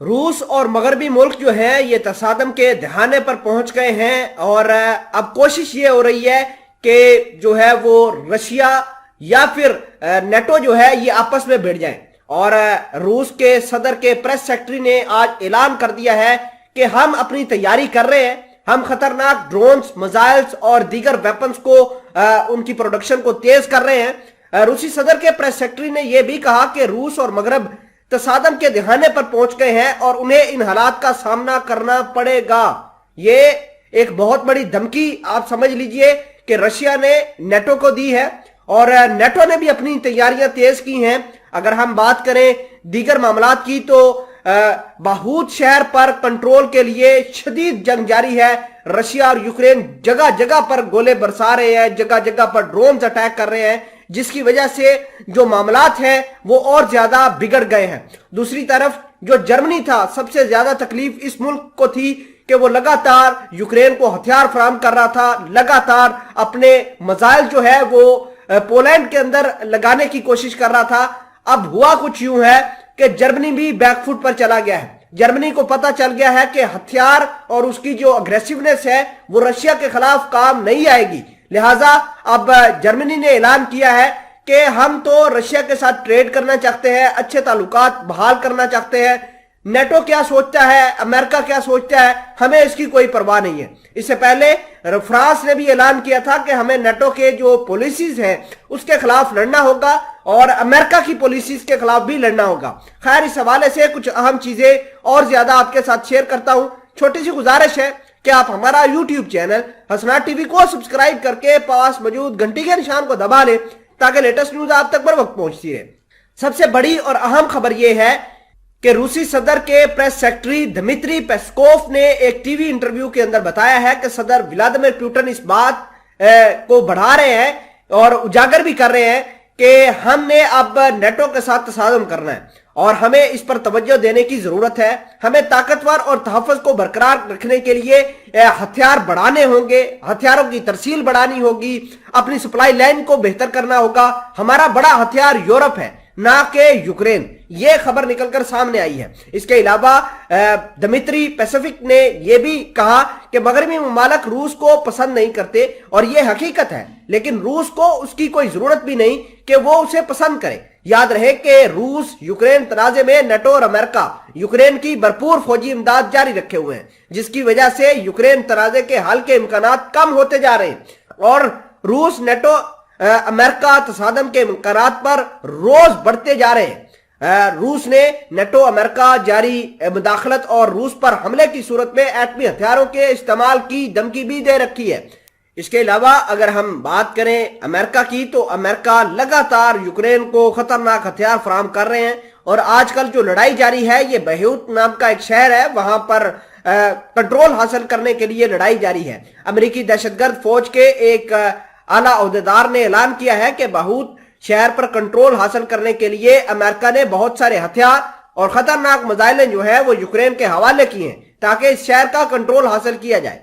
روس اور مغربی ملک جو ہیں یہ تصادم کے دہانے پر پہنچ گئے ہیں، اور اب کوشش یہ ہو رہی ہے کہ جو ہے وہ رشیا یا پھر نیٹو جو ہے یہ آپس میں بھیڑ جائیں۔ اور روس کے صدر کے پریس سیکرٹری نے آج اعلان کر دیا ہے کہ ہم اپنی تیاری کر رہے ہیں، ہم خطرناک ڈرونز، میزائلز اور دیگر ویپنز کو ان کی پروڈکشن کو تیز کر رہے ہیں۔ روسی صدر کے پریس سیکرٹری نے یہ بھی کہا کہ روس اور مغرب تصادم کے دہانے پر پہنچ گئے ہیں اور انہیں ان حالات کا سامنا کرنا پڑے گا۔ یہ ایک بہت بڑی دھمکی آپ سمجھ لیجئے کہ رشیا نے نیٹو کو دی ہے، اور نیٹو نے بھی اپنی تیاریاں تیز کی ہیں۔ اگر ہم بات کریں دیگر معاملات کی تو باہوت شہر پر کنٹرول کے لیے شدید جنگ جاری ہے۔ رشیا اور یوکرین جگہ جگہ پر گولے برسا رہے ہیں، جگہ جگہ پر ڈرونز اٹیک کر رہے ہیں، جس کی وجہ سے جو معاملات ہیں وہ اور زیادہ بگڑ گئے ہیں۔ دوسری طرف جو جرمنی تھا، سب سے زیادہ تکلیف اس ملک کو تھی کہ وہ لگاتار یوکرین کو ہتھیار فراہم کر رہا تھا، لگاتار اپنے میزائل جو ہے وہ پولینڈ کے اندر لگانے کی کوشش کر رہا تھا۔ اب ہوا کچھ یوں ہے کہ جرمنی بھی بیک فٹ پر چلا گیا ہے۔ جرمنی کو پتا چل گیا ہے کہ ہتھیار اور اس کی جو اگریسیونیس ہے وہ رشیا کے خلاف کام نہیں آئے گی، لہٰذا اب جرمنی نے اعلان کیا ہے کہ ہم تو رشیا کے ساتھ ٹریڈ کرنا چاہتے ہیں، اچھے تعلقات بحال کرنا چاہتے ہیں۔ نیٹو کیا سوچتا ہے، امریکہ کیا سوچتا ہے، ہمیں اس کی کوئی پرواہ نہیں ہے۔ اس سے پہلے فرانس نے بھی اعلان کیا تھا کہ ہمیں نیٹو کے جو پالیسیز ہیں اس کے خلاف لڑنا ہوگا، اور امریکہ کی پالیسیز کے خلاف بھی لڑنا ہوگا۔ خیر، اس حوالے سے کچھ اہم چیزیں اور زیادہ آپ کے ساتھ شیئر کرتا ہوں۔ چھوٹی سی گزارش ہے کہ آپ ہمارا یوٹیوب چینل حسنات ٹی وی کو سبسکرائب کر کے پاس موجود گھنٹی کے نشان کو دبا لیں تاکہ لیٹسٹ نیوز آپ تک بر وقت پہنچتی رہے۔ سب سے بڑی اور اہم خبر یہ ہے کہ روسی صدر کے پریس سیکرٹری دمیتری پیسکوف نے ایک ٹی وی انٹرویو کے اندر بتایا ہے کہ صدر ولادیمیر پوٹن اس بات کو بڑھا رہے ہیں اور اجاگر بھی کر رہے ہیں کہ ہم نے اب نیٹو کے ساتھ تصادم کرنا ہے اور ہمیں اس پر توجہ دینے کی ضرورت ہے۔ ہمیں طاقتور اور تحفظ کو برقرار رکھنے کے لیے ہتھیار بڑھانے ہوں گے، ہتھیاروں کی ترسیل بڑھانی ہوگی، اپنی سپلائی لائن کو بہتر کرنا ہوگا۔ ہمارا بڑا ہتھیار یورپ ہے، نہ کہ یوکرین، یہ خبر نکل کر سامنے آئی ہے۔ اس کے علاوہ دمیتری پیسیفک نے یہ بھی کہا کہ مغربی ممالک روس کو پسند نہیں کرتے، اور یہ حقیقت ہے، لیکن روس کو اس کی کوئی ضرورت بھی نہیں کہ وہ اسے پسند کرے۔ یاد رہے کہ روس یوکرین تنازع میں نیٹو اور امریکہ یوکرین کی بھرپور فوجی امداد جاری رکھے ہوئے ہیں، جس کی وجہ سے یوکرین تنازع کے حل کے امکانات کم ہوتے جا رہے ہیں، اور روس، نیٹو، امریکہ تصادم کے امکانات پر روز بڑھتے جا رہے ہیں۔ روس نے نیٹو، امریکہ جاری مداخلت اور روس پر حملے کی صورت میں ایٹمی ہتھیاروں کے استعمال کی دھمکی بھی دے رکھی ہے۔ اس کے علاوہ اگر ہم بات کریں امریکہ کی تو امریکہ لگاتار یوکرین کو خطرناک ہتھیار فراہم کر رہے ہیں، اور آج کل جو لڑائی جاری ہے یہ بہیوت نام کا ایک شہر ہے، وہاں پر کنٹرول حاصل کرنے کے لیے لڑائی جاری ہے۔ امریکی دہشت گرد فوج کے ایک اعلیٰ عہدیدار نے اعلان کیا ہے کہ بہوت شہر پر کنٹرول حاصل کرنے کے لیے امریکہ نے بہت سارے ہتھیار اور خطرناک میزائلیں جو ہے وہ یوکرین کے حوالے کی ہیں تاکہ اس شہر کا کنٹرول حاصل کیا جائے۔